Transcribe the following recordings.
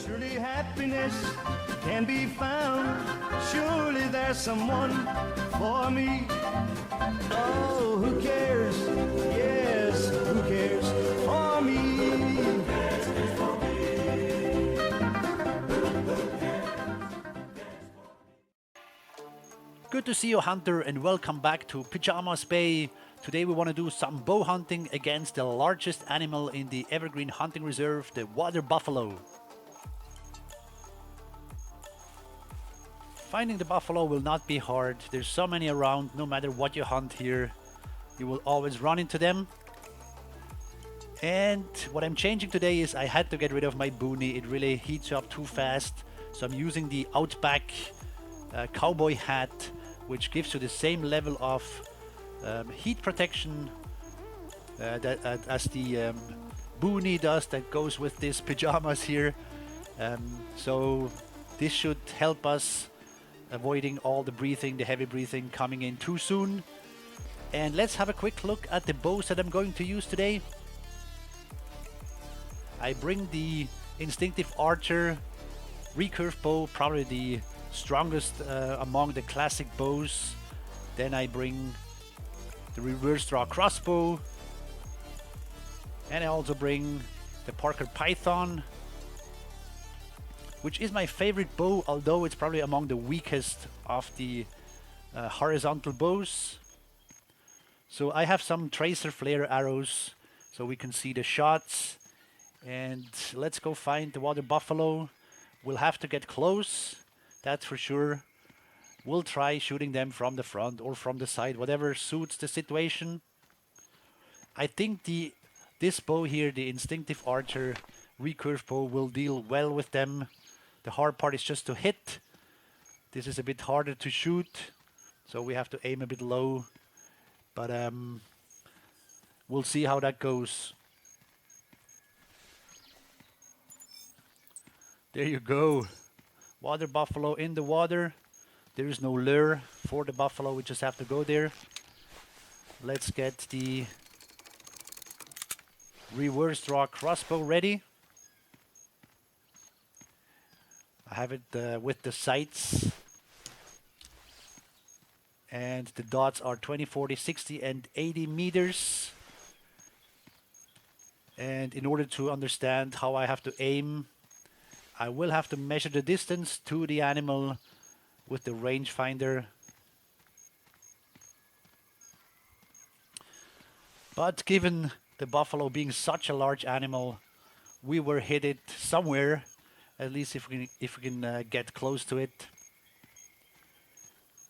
Surely happiness can be found. Surely there's someone for me. Oh, who cares? Yes, who cares for me? Good to see you, Hunter, and welcome back to Piccabeen Bay. Today we want to do some bow hunting against the largest animal in the Evergreen Hunting Reserve, the water buffalo. Finding the buffalo will not be hard. There's so many around. No matter what you hunt here, you will always run into them. And what I'm changing today is I had to get rid of my boonie. It really heats up too fast. So I'm using the Outback cowboy hat, which gives you the same level of heat protection as the boonie does that goes with these pajamas here. So this should help us avoiding all the breathing, the heavy breathing coming in too soon. And let's have a quick look at the bows that I'm going to use today. I bring the InstinctiveArcher recurve bow, probably the strongest among the classic bows. Then I bring the reverse draw crossbow, and I also bring the Parker Python, which is my favorite bow, although it's probably among the weakest of the horizontal bows. So I have some tracer flare arrows so we can see the shots, and let's go find the water buffalo. We'll have to get close, that's for sure. We'll try shooting them from the front or from the side, whatever suits the situation. I think this bow here, the InstinctiveArcher recurve bow, will deal well with them. The hard part is just to hit. This is a bit harder to shoot, so we have to aim a bit low. But we'll see how that goes. There you go. Water buffalo in the water. There is no lure for the buffalo, we just have to go there. Let's get the reverse draw crossbow ready. I have it with the sights. And the dots are 20, 40, 60 and 80 meters. And in order to understand how I have to aim, I will have to measure the distance to the animal with the rangefinder. But given the buffalo being such a large animal, we were hit it somewhere, at least if we can get close to it.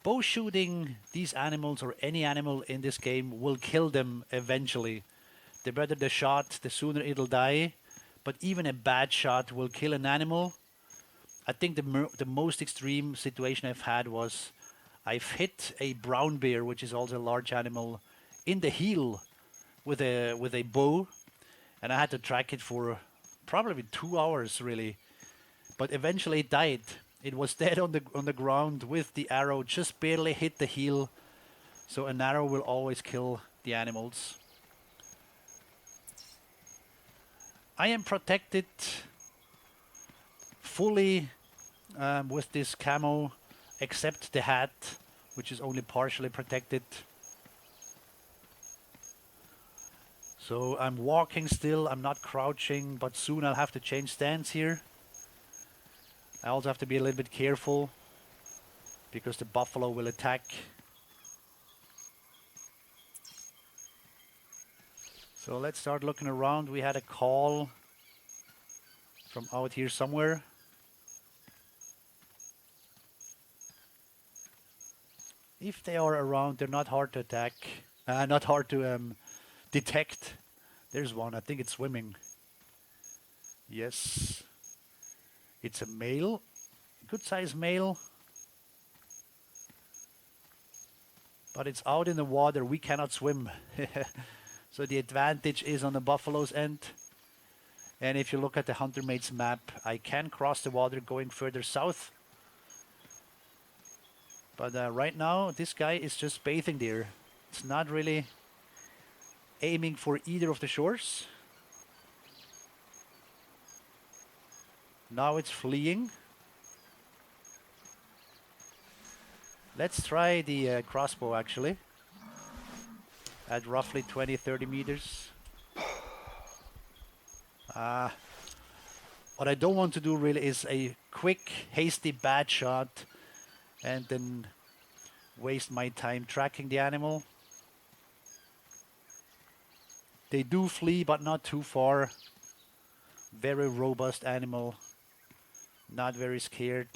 Bow shooting these animals, or any animal in this game, will kill them eventually. The better the shot, the sooner it'll die. But even a bad shot will kill an animal. I think the most extreme situation I've had was I've hit a brown bear, which is also a large animal, in the heel with a bow, and I had to track it for probably 2 hours really. But eventually it died. It was dead on the ground with the arrow, just barely hit the heel. So an arrow will always kill the animals. I am protected fully with this camo, except the hat, which is only partially protected. So I'm walking still, I'm not crouching, but soon I'll have to change stance here. I also have to be a little bit careful because the buffalo will attack. So let's start looking around. We had a call from out here somewhere. If they are around, they're not hard to attack. Not hard to detect. There's one, I think it's swimming. Yes. It's a male. Good size male. But it's out in the water. We cannot swim. So the advantage is on the buffalo's end. And if you look at the Hunter Mates map, I can cross the water going further south. But right now, this guy is just bathing there. It's not really aiming for either of the shores. Now it's fleeing. Let's try the crossbow actually. At roughly 20-30 meters. What I don't want to do really is a quick, hasty, bad shot and then waste my time tracking the animal. They do flee, but not too far. Very robust animal. Not very scared.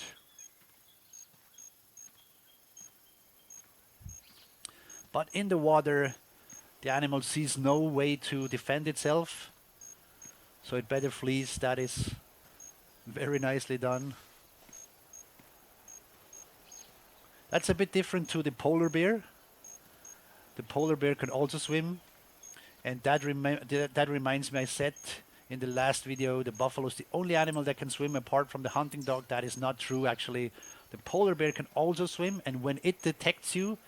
But in the water, the animal sees no way to defend itself. So it better flees. That is very nicely done. That's a bit different to the polar bear. The polar bear can also swim. And that reminds me, I said in the last video, the buffalo is the only animal that can swim apart from the hunting dog. That is not true actually. The polar bear can also swim, and when it detects you,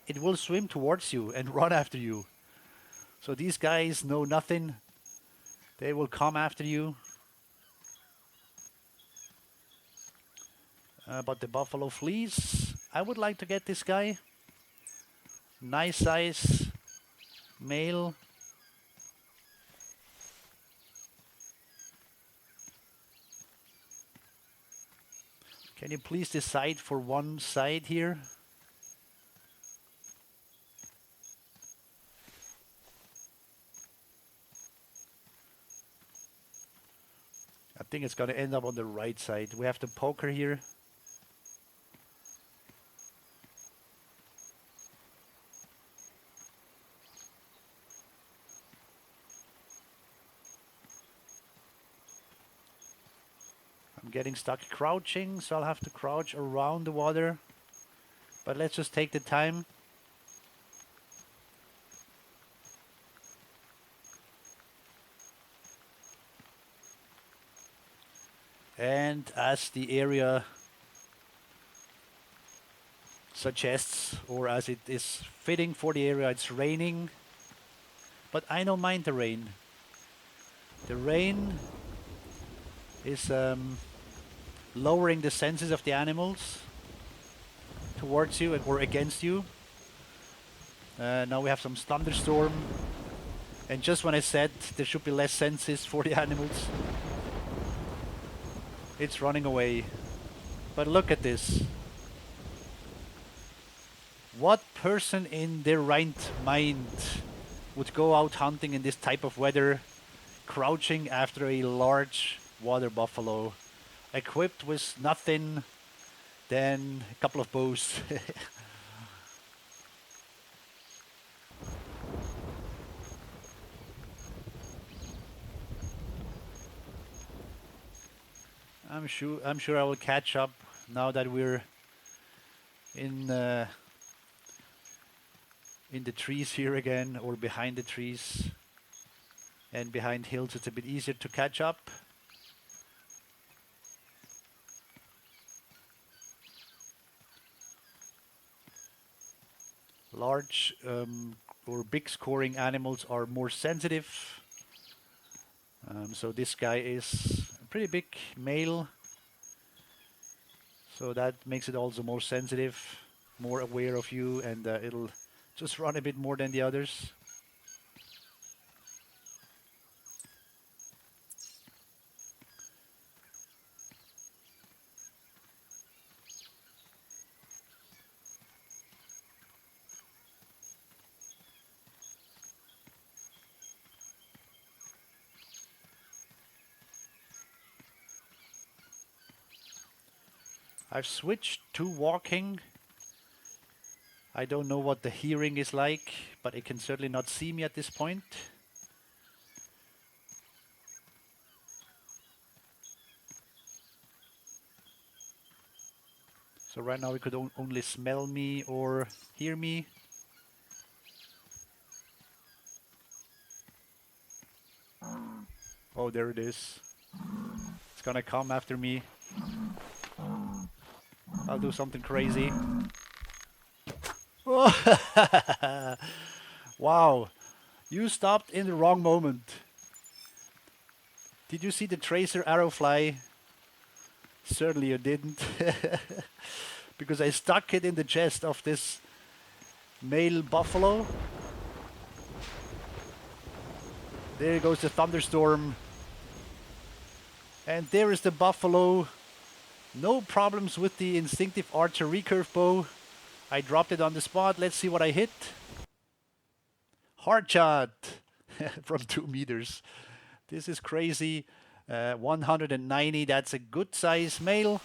it will swim towards you and run after you. So these guys know nothing. They will come after you. But the buffalo flees. I would like to get this guy. Nice size male. Can you please decide for one side here? I think it's going to end up on the right side. We have the poker here. I'm getting stuck crouching, so I'll have to crouch around the water. But let's just take the time. And as the area suggests, or as it is fitting for the area, it's raining. But I don't mind the rain. The rain is lowering the senses of the animals towards you or against you. Now we have some thunderstorm. And just when I said there should be less senses for the animals, it's running away. But look at this. What person in their right mind would go out hunting in this type of weather, crouching after a large water buffalo, equipped with nothing than a couple of bows? I'm sure I will catch up now that we're in the trees here again, or behind the trees, and behind hills it's a bit easier to catch up. Large or big scoring animals are more sensitive. So this guy is a pretty big male, so that makes it also more sensitive, more aware of you, and it'll just run a bit more than the others. I've switched to walking. I don't know what the hearing is like, but it can certainly not see me at this point. So right now it could only smell me or hear me. Oh, there it is. It's gonna come after me. I'll do something crazy. Wow, you stopped in the wrong moment. Did you see the tracer arrow fly? Certainly you didn't. Because I stuck it in the chest of this male buffalo. There goes the thunderstorm. And there is the buffalo. No problems with the InstinctiveArcher recurve bow. I dropped it on the spot. Let's see what I hit. Hard shot from 2 meters. This is crazy. 190, that's a good size male.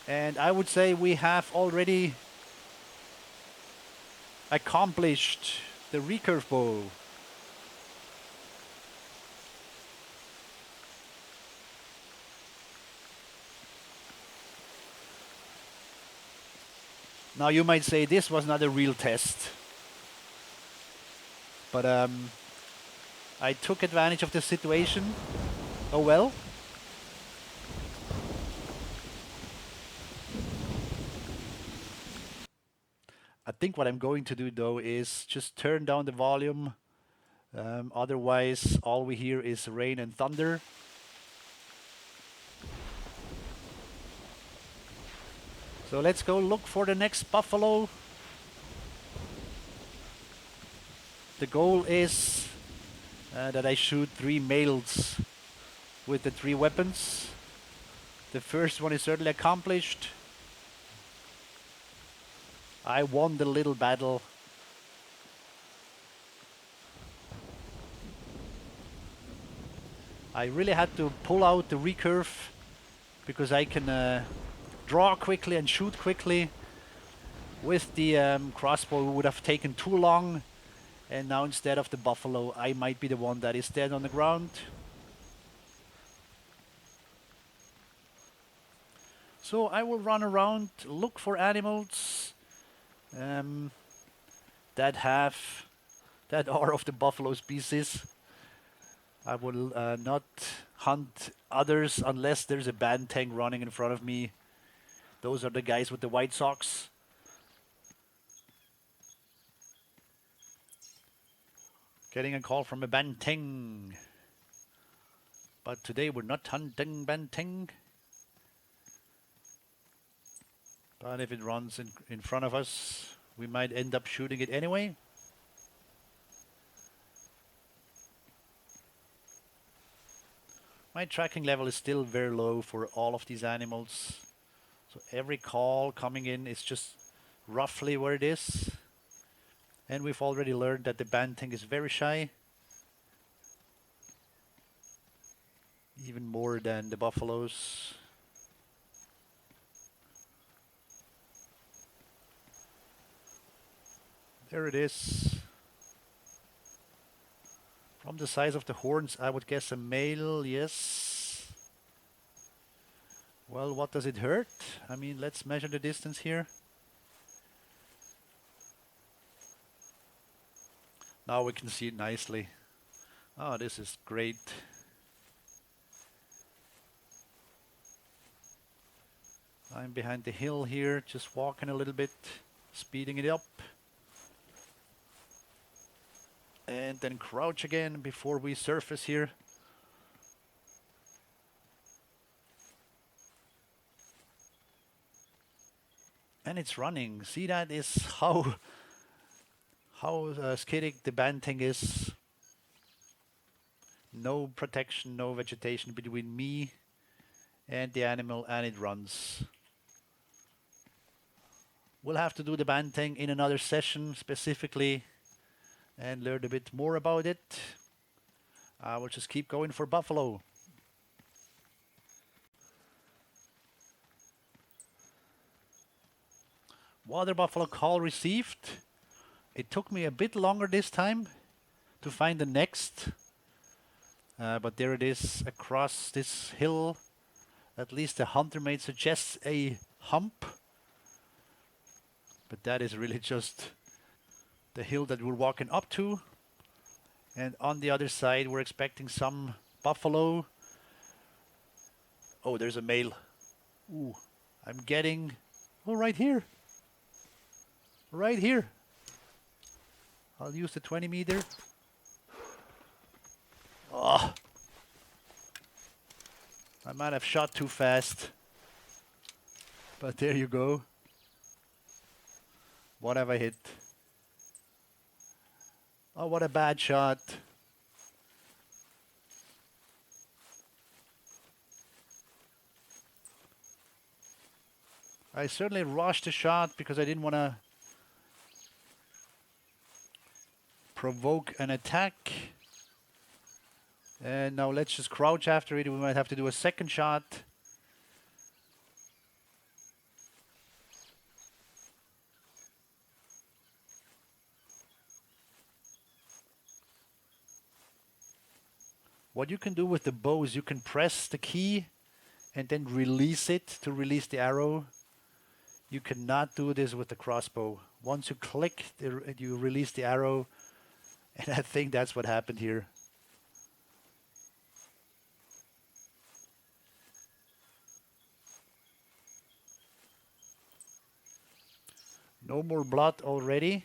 And I would say we have already accomplished the recurve bow. Now you might say this was not a real test. But I took advantage of the situation. Oh well. I think what I'm going to do though is just turn down the volume. Otherwise all we hear is rain and thunder. So let's go look for the next buffalo. The goal is that I shoot 3 males with the 3 weapons. The first one is certainly accomplished. I won the little battle. I really had to pull out the recurve because I can draw quickly and shoot quickly. With the crossbow it would have taken too long, and now instead of the buffalo I might be the one that is dead on the ground. So I will run around, look for animals that are of the buffalo species. I will not hunt others unless there's a banteng running in front of me. Those are the guys with the white socks. Getting a call from a banteng. But today we're not hunting banteng. But if it runs in front of us, we might end up shooting it anyway. My tracking level is still very low for all of these animals. So every call coming in is just roughly where it is. And we've already learned that the banteng is very shy. Even more than the buffaloes. There it is. From the size of the horns, I would guess a male, yes. Well, what does it hurt? I mean, let's measure the distance here. Now we can see it nicely. Oh, this is great. I'm behind the hill here, just walking a little bit, speeding it up. And then crouch again before we surface here. And it's running. See, that is how skittish the banteng is. No protection, no vegetation between me and the animal, and it runs. We'll have to do the banteng in another session specifically and learn a bit more about it. I will just keep going for buffalo. Water buffalo call received. It took me a bit longer this time to find the next. But there it is across this hill. At least the hunter mate suggests a hump. But that is really just the hill that we're walking up to. And on the other side we're expecting some buffalo. Oh, there's a male. Ooh, I'm getting... Oh, right here. Right here. I'll use the 20 meter. Oh. I might have shot too fast. But there you go. What have I hit? Oh, what a bad shot. I certainly rushed the shot because I didn't want to provoke an attack. And now let's just crouch after it. We might have to do a second shot. What you can do with the bow is you can press the key and then release it to release the arrow. You cannot do this with the crossbow. Once you click, you release the arrow, and I think that's what happened here. No more blood already.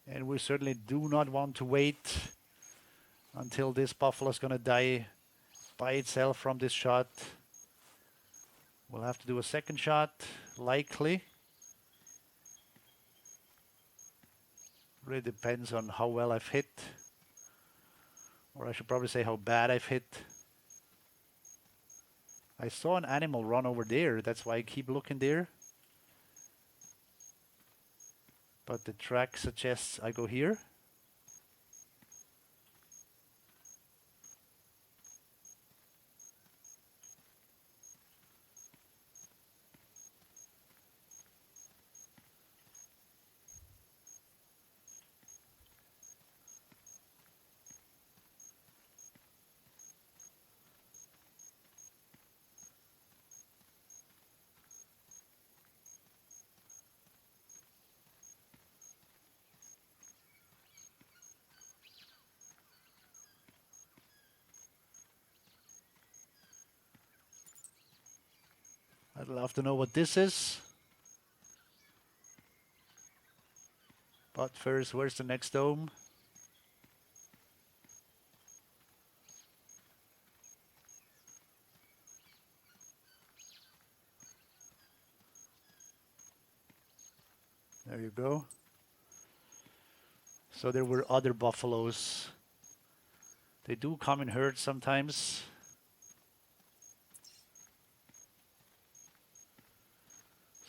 And we certainly do not want to wait until this buffalo is going to die by itself from this shot. We'll have to do a second shot, likely. Really depends on how well I've hit. Or I should probably say how bad I've hit. I saw an animal run over there, that's why I keep looking there. But the track suggests I go here. I'd love to know what this is. But first, where's the next dome? There you go. So there were other buffaloes. They do come in herds sometimes.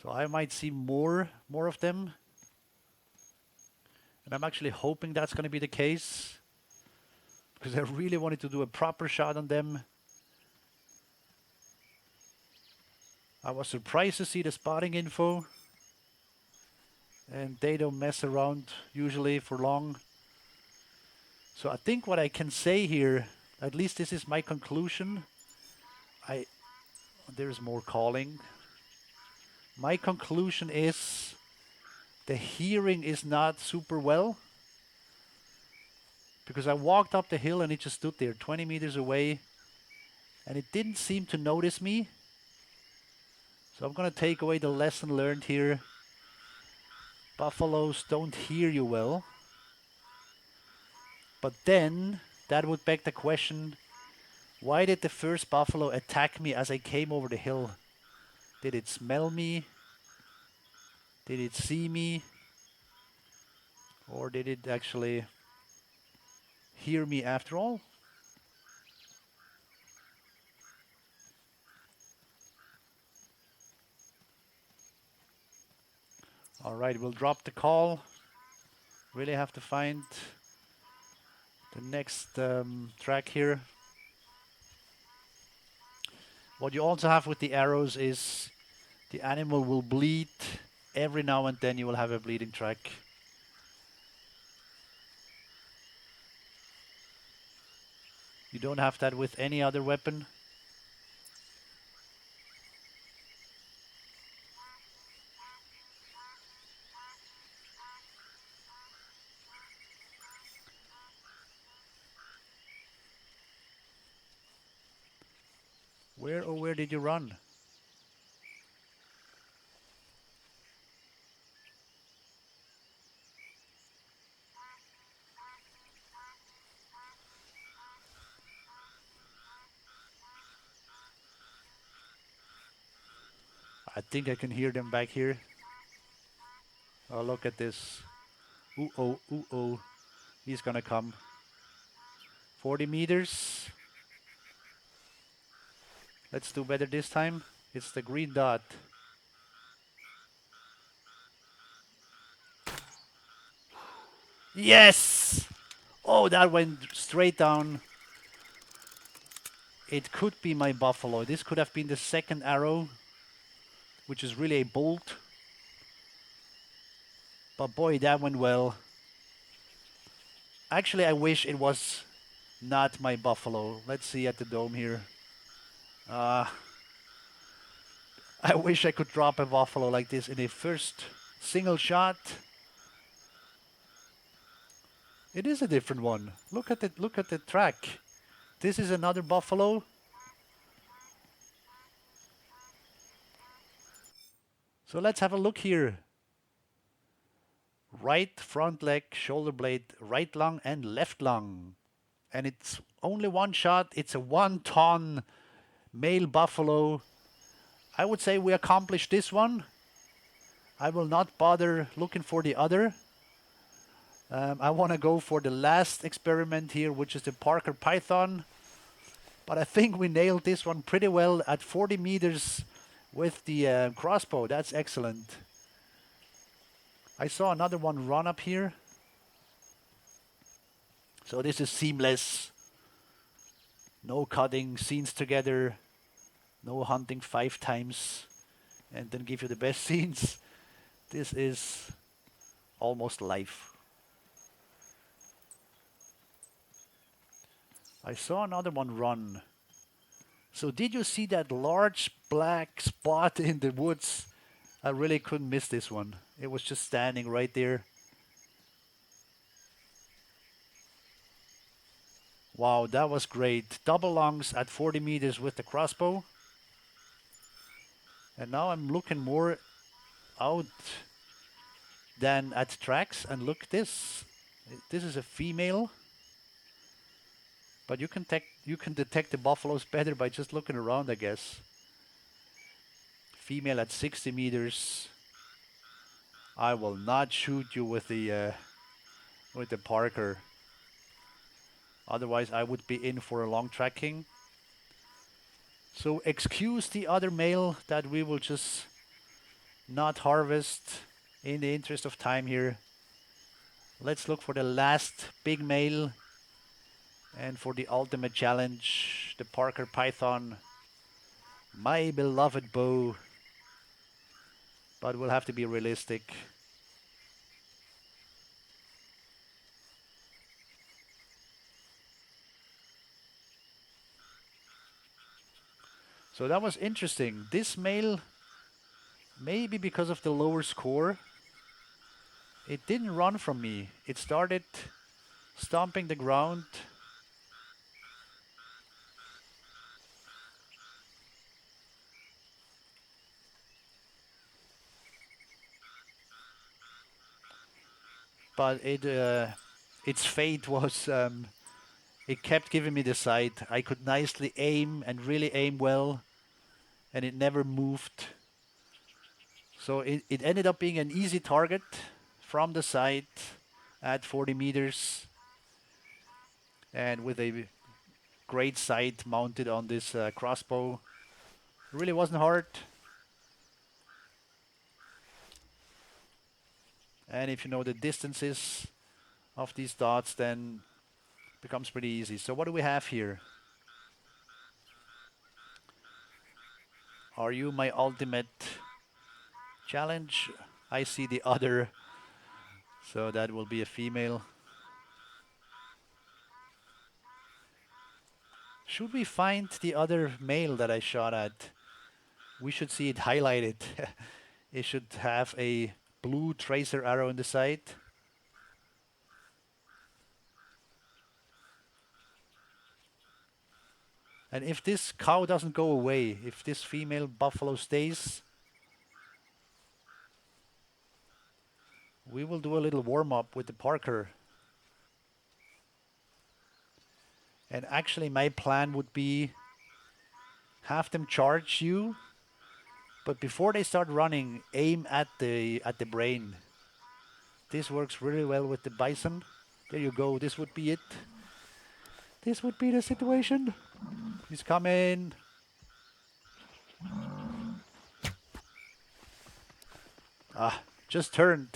So I might see more of them. And I'm actually hoping that's going to be the case. Because I really wanted to do a proper shot on them. I was surprised to see the spotting info. And they don't mess around usually for long. So I think what I can say here, at least this is my conclusion. There's more calling. My conclusion is the hearing is not super well. Because I walked up the hill and it just stood there 20 meters away. And it didn't seem to notice me. So I'm going to take away the lesson learned here. Buffaloes don't hear you well. But then that would beg the question, why did the first buffalo attack me as I came over the hill? Did it smell me? Did it see me? Or did it actually hear me after all? All right, we'll drop the call. Really have to find the next track here. What you also have with the arrows is the animal will bleed. Every now and then you will have a bleeding track. You don't have that with any other weapon. Where did you run? I think I can hear them back here. Oh, look at this. Ooh, oh, ooh, oh. He's gonna come. 40 meters. Let's do better this time. It's the green dot. Yes! Oh, that went straight down. It could be my buffalo. This could have been the second arrow, which is really a bolt. But boy, that went well. Actually, I wish it was not my buffalo. Let's see at the dome here. I wish I could drop a buffalo like this in a first single shot. It is a different one. Look at it. Look at the track. This is another buffalo. So let's have a look here. Right front leg, shoulder blade, right lung and left lung. And it's only one shot. It's a 1-ton male buffalo. I would say we accomplished this one. I will not bother looking for the other. I want to go for the last experiment here, which is the Parker Python. But I think we nailed this one pretty well at 40 meters with the crossbow. That's excellent. I saw another one run up here. So this is seamless. No cutting, scenes together. No hunting 5 times and then give you the best scenes. This is almost life. I saw another one run. So did you see that large black spot in the woods? I really couldn't miss this one. It was just standing right there. Wow, that was great. Double lungs at 40 meters with the crossbow. And now I'm looking more out than at tracks. And look this. This is a female. But you can detect the buffaloes better by just looking around, I guess. Female at 60 meters. I will not shoot you with the Parker. Otherwise, I would be in for a long tracking. So excuse the other male that we will just not harvest in the interest of time here. Let's look for the last big male. And for the ultimate challenge, the Parker Python, my beloved bow. But we'll have to be realistic. So that was interesting. This male, maybe because of the lower score, it didn't run from me. It started stomping the ground. But its fate was, it kept giving me the sight. I could nicely aim and really aim well, and it never moved. So it ended up being an easy target from the side at 40 meters. And with a great sight mounted on this crossbow. It really wasn't hard. And if you know the distances of these dots, then it becomes pretty easy. So what do we have here? Are you my ultimate challenge? I see the other. So that will be a female. Should we find the other male that I shot at? We should see it highlighted. It should have a blue tracer arrow in the sight. And if this cow doesn't go away, if this female buffalo stays, we will do a little warm-up with the Parker. And actually my plan would be have them charge you But before they start running, aim at the brain. This works really well with the bison. There you go. This would be it. This would be the situation. He's coming. Ah, just turned.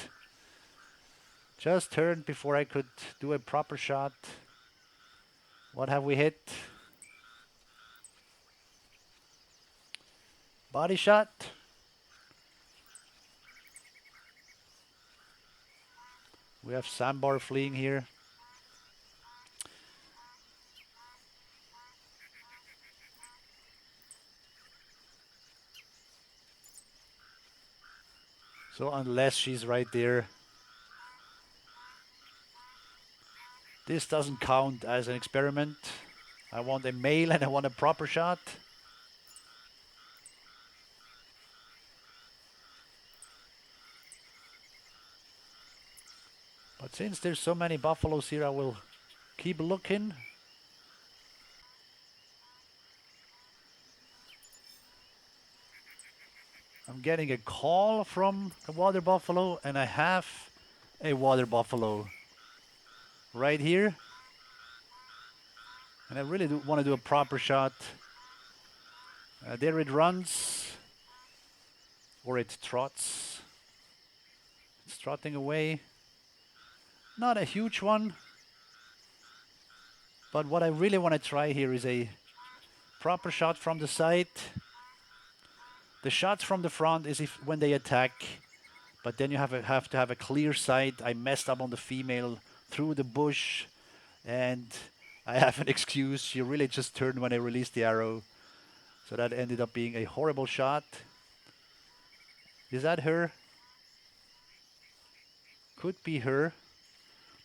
Just turned before I could do a proper shot. What have we hit? Body shot. We have Sandbar fleeing here. So unless she's right there, this doesn't count as an experiment. I want a male and I want a proper shot. But since there's so many buffaloes here, I will keep looking. I'm getting a call from the water buffalo, and I have a water buffalo right here. And I really do want to do a proper shot. There it runs, or it trots. It's trotting away. Not a huge one, but what I really want to try here is a proper shot from the side. The shots from the front is if when they attack, but then you have to have a clear sight. I messed up on the female through the bush, and I have an excuse. She really just turned when I released the arrow, so that ended up being a horrible shot. Is that her? Could be her.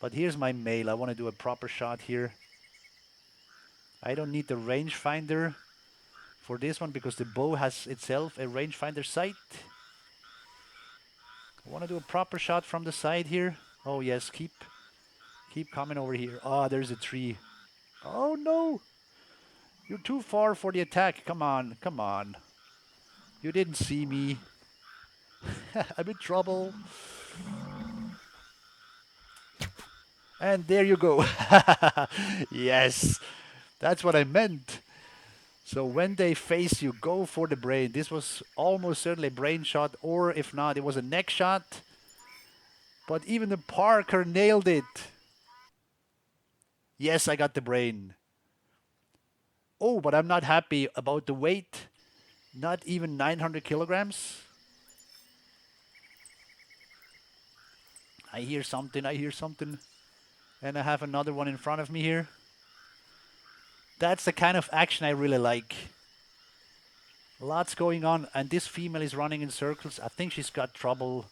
But here's my male. I want to do a proper shot here. I don't need the rangefinder for this one because the bow has itself a rangefinder sight. I want to do a proper shot from the side here. Oh yes, keep coming over here. Ah, there's a tree. Oh no! You're too far for the attack. Come on, come on. You didn't see me. I'm in trouble. And there you go. Yes, that's what I meant. So when they face you, go for the brain. This was almost certainly a brain shot, or if not, it was a neck shot. But even the Parker nailed it. Yes, I got the brain. Oh, but I'm not happy about the weight. Not even 900 kilograms. I hear something, I hear something. And I have another one in front of me here. That's the kind of action I really like. Lots going on, and this female is running in circles. I think she's got trouble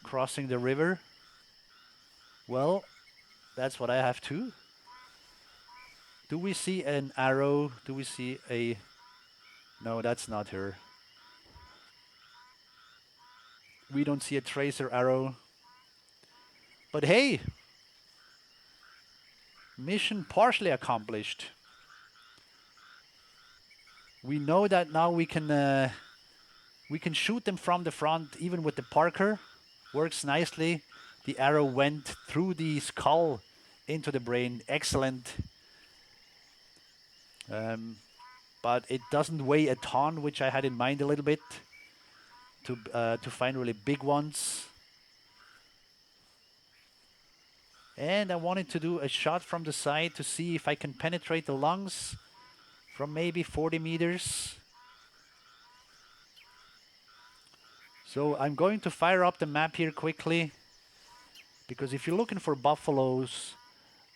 crossing the river. Well, that's what I have too. Do we see an arrow? Do we see a... No, that's not her. We don't see a tracer arrow. But hey! Mission partially accomplished. We know that now we can shoot them from the front, even with the Parker. Works nicely. The arrow went through the skull into the brain. Excellent. But it doesn't weigh a ton, which I had in mind a little bit to find really big ones. And I wanted to do a shot from the side to see if I can penetrate the lungs from maybe 40 meters. So I'm going to fire up the map here quickly, because if you're looking for buffaloes,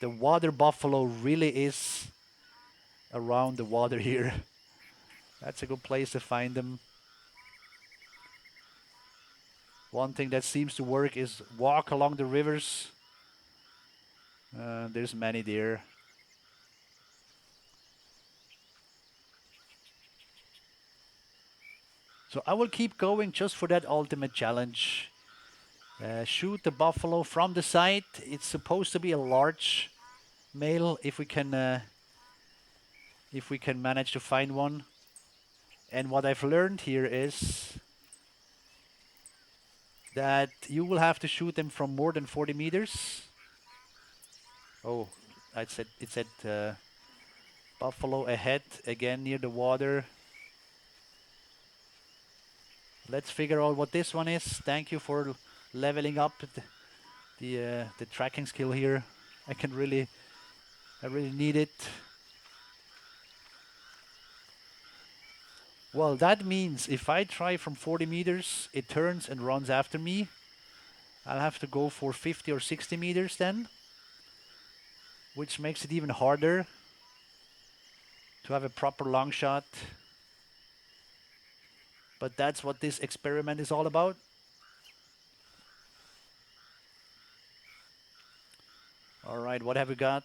the water buffalo really is around the water here. That's a good place to find them. One thing that seems to work is walk along the rivers. There's many there. So I will keep going just for that ultimate challenge. Shoot the buffalo from the side. It's supposed to be a large male if we can manage to find one. And what I've learned here is that you will have to shoot them from more than 40 meters. Oh, it said buffalo ahead again near the water. Let's figure out what this one is. Thank you for leveling up the tracking skill here. I really need it. Well, that means if I try from 40 meters, it turns and runs after me. I'll have to go for 50 or 60 meters then, which makes it even harder to have a proper long shot. But that's what this experiment is all about. All right, what have we got?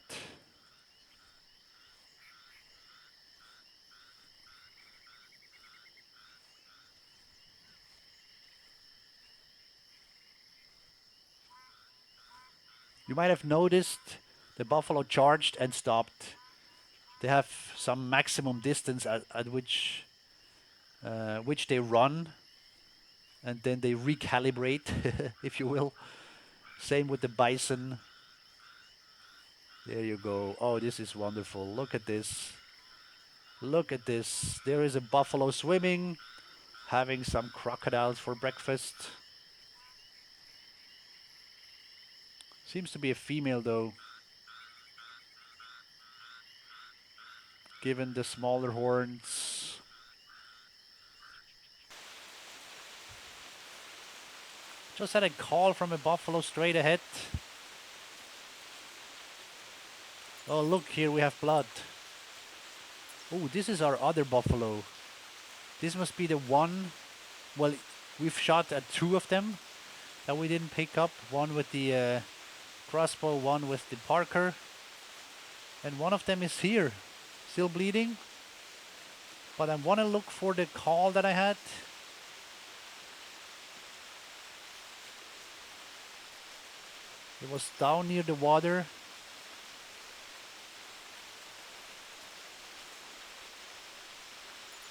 You might have noticed the buffalo charged and stopped. They have some maximum distance at which they run, and then they recalibrate, if you will. Same with the bison. There you go. Oh, this is wonderful. Look at this. Look at this. There is a buffalo swimming, having some crocodiles for breakfast. Seems to be a female though, given the smaller horns. Just had a call from a buffalo straight ahead. Oh, look, here we have blood. Oh, this is our other buffalo. This must be the one. Well, we've shot at two of them that we didn't pick up. One with the crossbow, one with the Parker. And one of them is here, still bleeding. But I want to look for the call that I had. It was down near the water.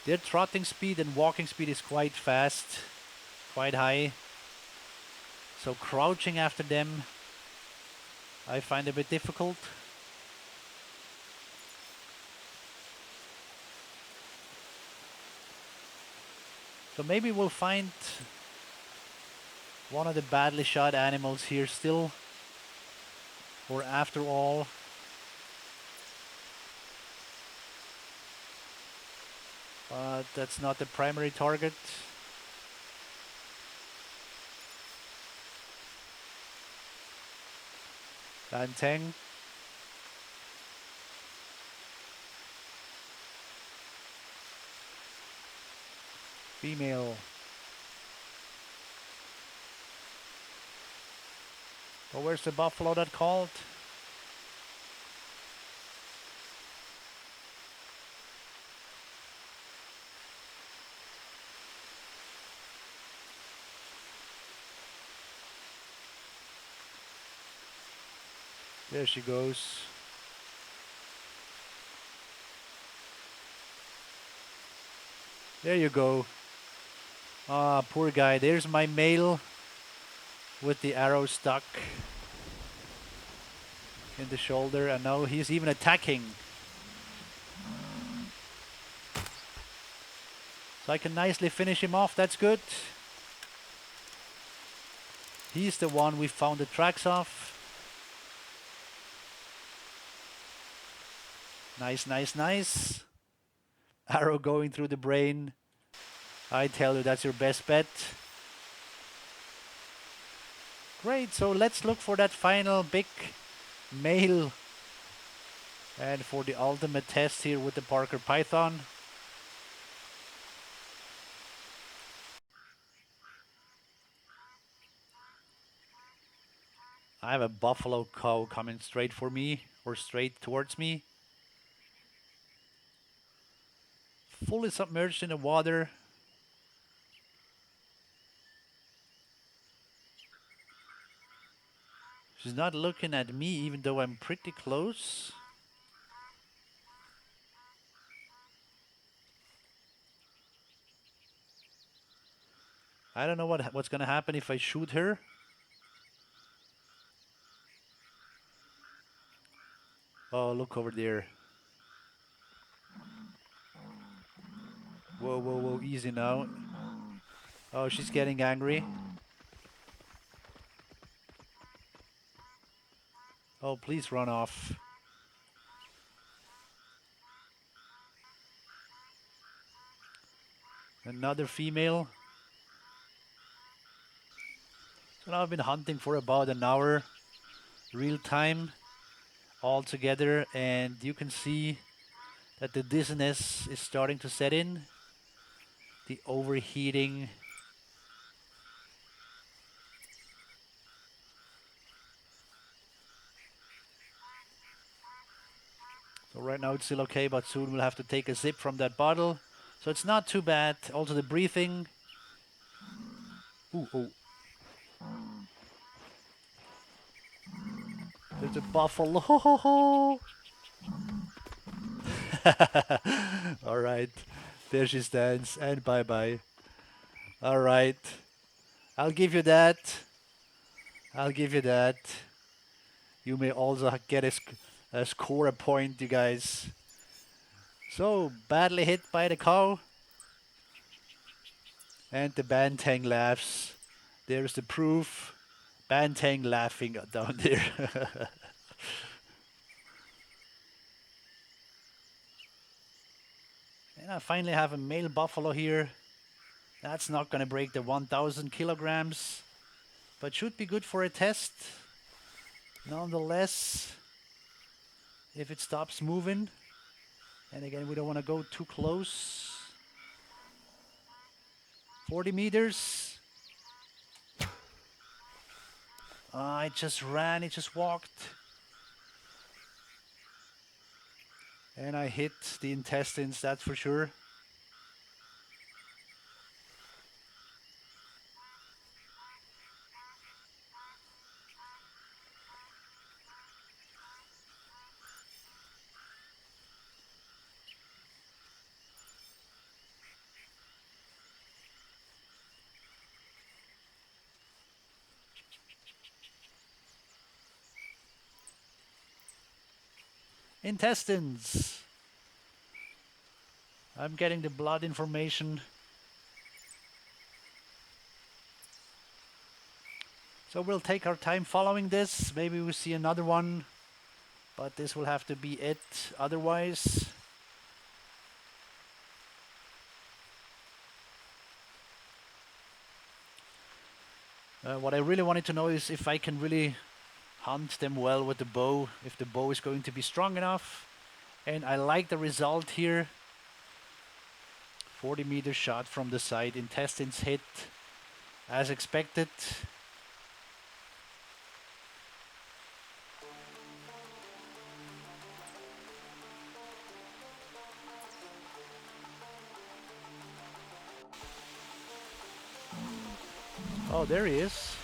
Their trotting speed and walking speed is quite fast, quite high. So crouching after them, I find a bit difficult. So maybe we'll find one of the badly shot animals here still, or after all. But that's not the primary target. Banteng. Female. Oh, where's the buffalo that called? There she goes. There you go. Ah, poor guy. There's my male with the arrow stuck in the shoulder, and now he's even attacking. So I can nicely finish him off. That's good. He's the one we found the tracks of. Nice, nice, nice. Arrow going through the brain. I tell you, that's your best bet. Great, so let's look for that final big male. And for the ultimate test here with the Parker Python. I have a buffalo cow coming straight for me, or straight towards me. Fully submerged in the water. She's not looking at me, even though I'm pretty close. I don't know what's gonna happen if I shoot her. Oh, look over there. Whoa, whoa, whoa, easy now. Oh, she's getting angry. Oh, please run off. Another female. So now I've been hunting for about an hour, real time, all together, and you can see that the dizziness is starting to set in. The overheating. So right now it's still okay, but soon we'll have to take a sip from that bottle. So it's not too bad. Also the breathing. Ooh, oh. There's a buffalo. Ho, ho, ho. All right. There she stands. And bye-bye. All right. I'll give you that. I'll give you that. You may also get a score a point, you guys. So, badly hit by the cow. And the Bantang laughs. There's the proof. Bantang laughing down there. And I finally have a male buffalo here. That's not going to break the 1,000 kilograms. But should be good for a test. Nonetheless, if it stops moving. And again, we don't want to go too close. 40 meters. It just ran, it just walked. And I hit the intestines, that's for sure. Intestines. I'm getting the blood information. So we'll take our time following this. Maybe we'll see another one, but this will have to be it otherwise. What I really wanted to know is if I can really hunt them well with the bow, if the bow is going to be strong enough. And I like the result here. 40-meter shot from the side, intestines hit as expected. Oh, there he is.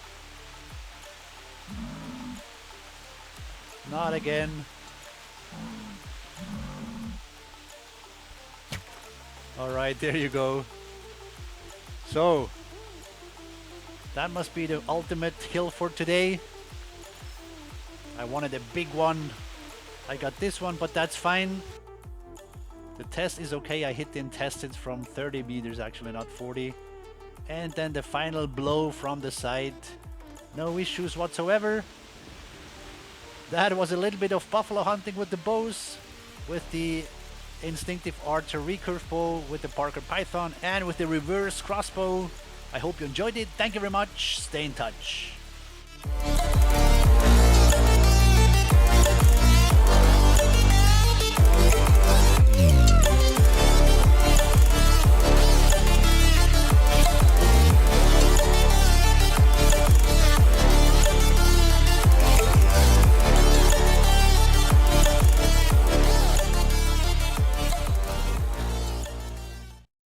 Not again. All right, there you go. So, that must be the ultimate kill for today. I wanted a big one. I got this one, but that's fine. The test is okay. I hit the intestines from 30 meters, actually, not 40. And then the final blow from the side. No issues whatsoever. That was a little bit of buffalo hunting with the bows, with the InstinctiveArcher recurve bow, with the Parker Python, and with the reverse crossbow. I hope you enjoyed it. Thank you very much. Stay in touch.